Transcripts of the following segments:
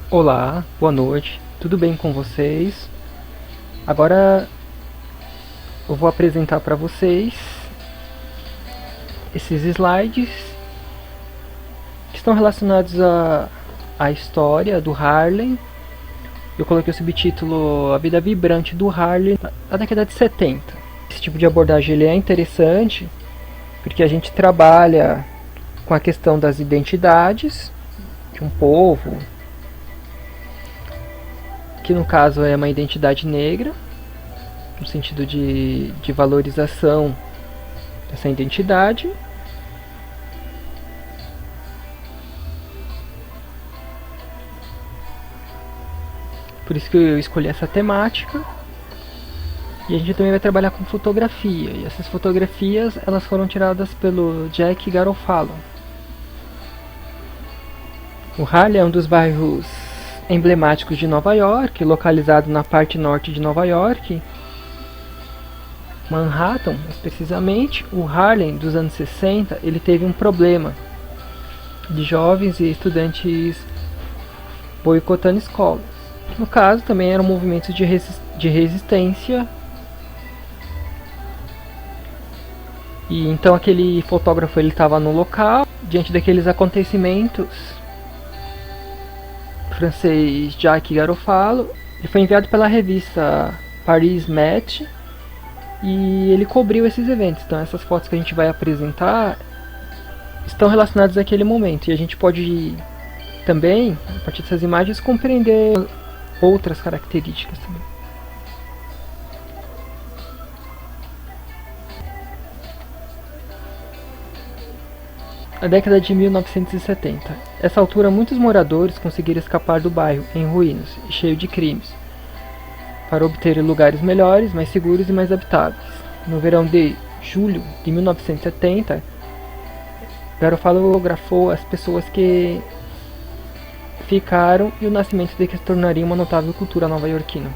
Olá, boa noite, tudo bem com vocês? Agora eu vou apresentar para vocês esses slides que estão relacionados à história do Harlem. Eu coloquei o subtítulo A Vida Vibrante do Harlem na década de 70. Esse tipo de abordagem ele é interessante porque a gente trabalha com a questão das identidades de um povo, que no caso é uma identidade negra, no sentido de valorização dessa identidade. Por isso que eu escolhi essa temática. E a gente também vai trabalhar com fotografia. E essas fotografias elas foram tiradas pelo Jack Garofalo. O Harlem é um dos bairros emblemáticos de Nova York, localizado na parte norte de Nova York, Manhattan, mais precisamente. O Harlem dos anos 60 ele teve um problema de jovens e estudantes boicotando escolas. No caso, também eram movimentos de resistência. E então aquele fotógrafo ele estava no local, diante daqueles acontecimentos. O francês Jacques Garofalo, ele foi enviado pela revista Paris Match e ele cobriu esses eventos. Então essas fotos que a gente vai apresentar estão relacionadas àquele momento, e a gente pode também, a partir dessas imagens, compreender outras características também. A década de 1970. Essa altura, muitos moradores conseguiram escapar do bairro, em ruínas e cheio de crimes, para obter lugares melhores, mais seguros e mais habitáveis. No verão de julho de 1970, Garofalo fotografou as pessoas que ficaram e o nascimento de que se tornaria uma notável cultura nova-iorquina.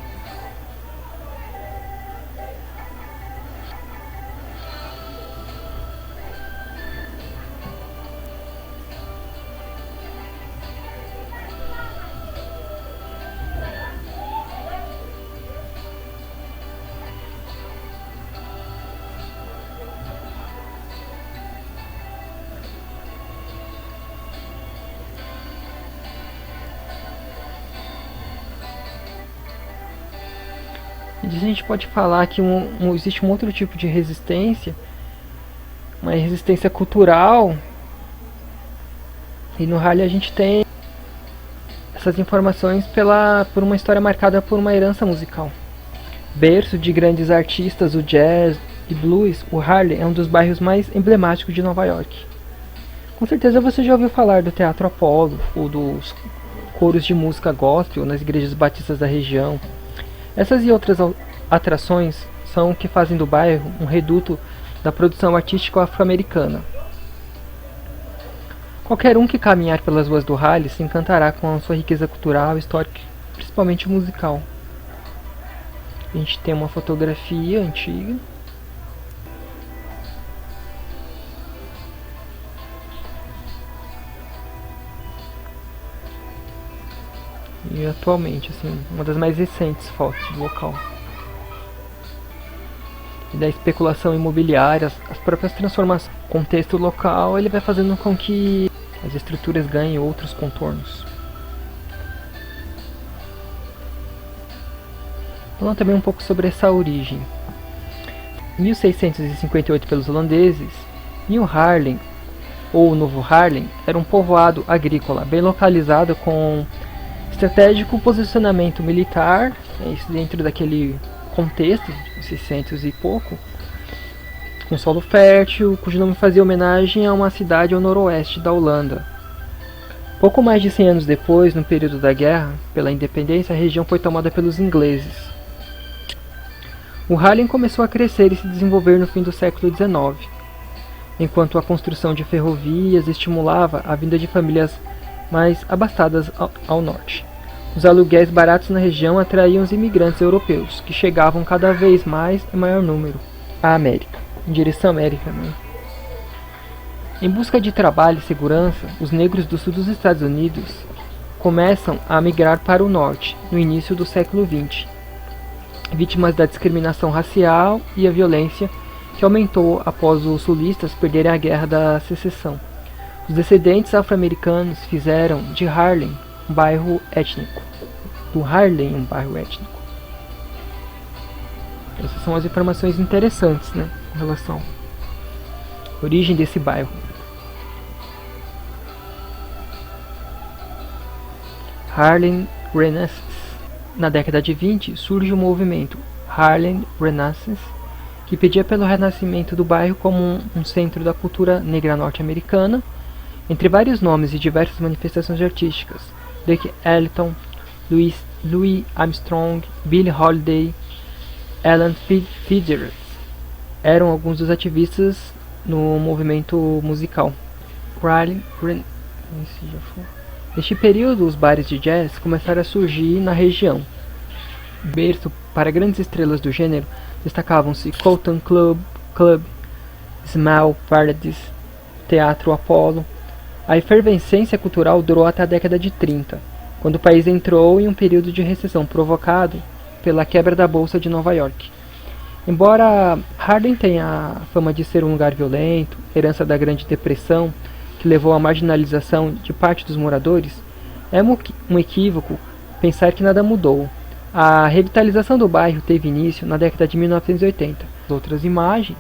E disso a gente pode falar que existe um outro tipo de resistência, uma resistência cultural, e no Harlem a gente tem essas informações por uma história marcada por uma herança musical. Berço de grandes artistas do jazz e blues, o Harlem é um dos bairros mais emblemáticos de Nova York. Com certeza você já ouviu falar do Teatro Apollo ou dos coros de música gospel nas igrejas batistas da região. Essas e outras atrações são o que fazem do bairro um reduto da produção artística afro-americana. Qualquer um que caminhar pelas ruas do Harlem se encantará com a sua riqueza cultural, histórica e principalmente musical. A gente tem uma fotografia antiga. E atualmente, assim, uma das mais recentes fotos do local. E da especulação imobiliária, as próprias transformações. O contexto local ele vai fazendo com que as estruturas ganhem outros contornos. Falando também um pouco sobre essa origem. Em 1658 pelos holandeses, New Harlem, ou Novo Harlem, era um povoado agrícola, bem localizado com estratégico posicionamento militar, isso dentro daquele contexto, de 600 e pouco, com solo fértil, cujo nome fazia homenagem a uma cidade ao noroeste da Holanda. Pouco mais de 100 anos depois, no período da guerra pela independência, a região foi tomada pelos ingleses. O Harlem começou a crescer e se desenvolver no fim do século XIX, enquanto a construção de ferrovias estimulava a vinda de famílias mais abastadas ao norte. Os aluguéis baratos na região atraíam os imigrantes europeus, que chegavam cada vez mais em maior número à América, em direção à América, né? Em busca de trabalho e segurança, os negros do sul dos Estados Unidos começam a migrar para o norte, no início do século XX, vítimas da discriminação racial e a violência que aumentou após os sulistas perderem a Guerra da Secessão. Os descendentes afro-americanos fizeram de Harlem um bairro étnico. Essas são as informações interessantes, né, com relação à origem desse bairro. Harlem Renaissance. Na década de 20 surge o movimento Harlem Renaissance, que pedia pelo renascimento do bairro como um centro da cultura negra norte-americana, entre vários nomes e diversas manifestações artísticas. Duke Ellington, Louis Armstrong, Billie Holiday, Ellen Fitzgerald eram alguns dos ativistas no movimento musical. Neste período, os bares de jazz começaram a surgir na região. Berço para grandes estrelas do gênero, destacavam-se Cotton Club, Smile Paradise, Teatro Apollo. A efervescência cultural durou até a década de 30, quando o país entrou em um período de recessão provocado pela quebra da Bolsa de Nova York. Embora Harlem tenha a fama de ser um lugar violento, herança da Grande Depressão, que levou à marginalização de parte dos moradores, é um equívoco pensar que nada mudou. A revitalização do bairro teve início na década de 1980. Outras imagens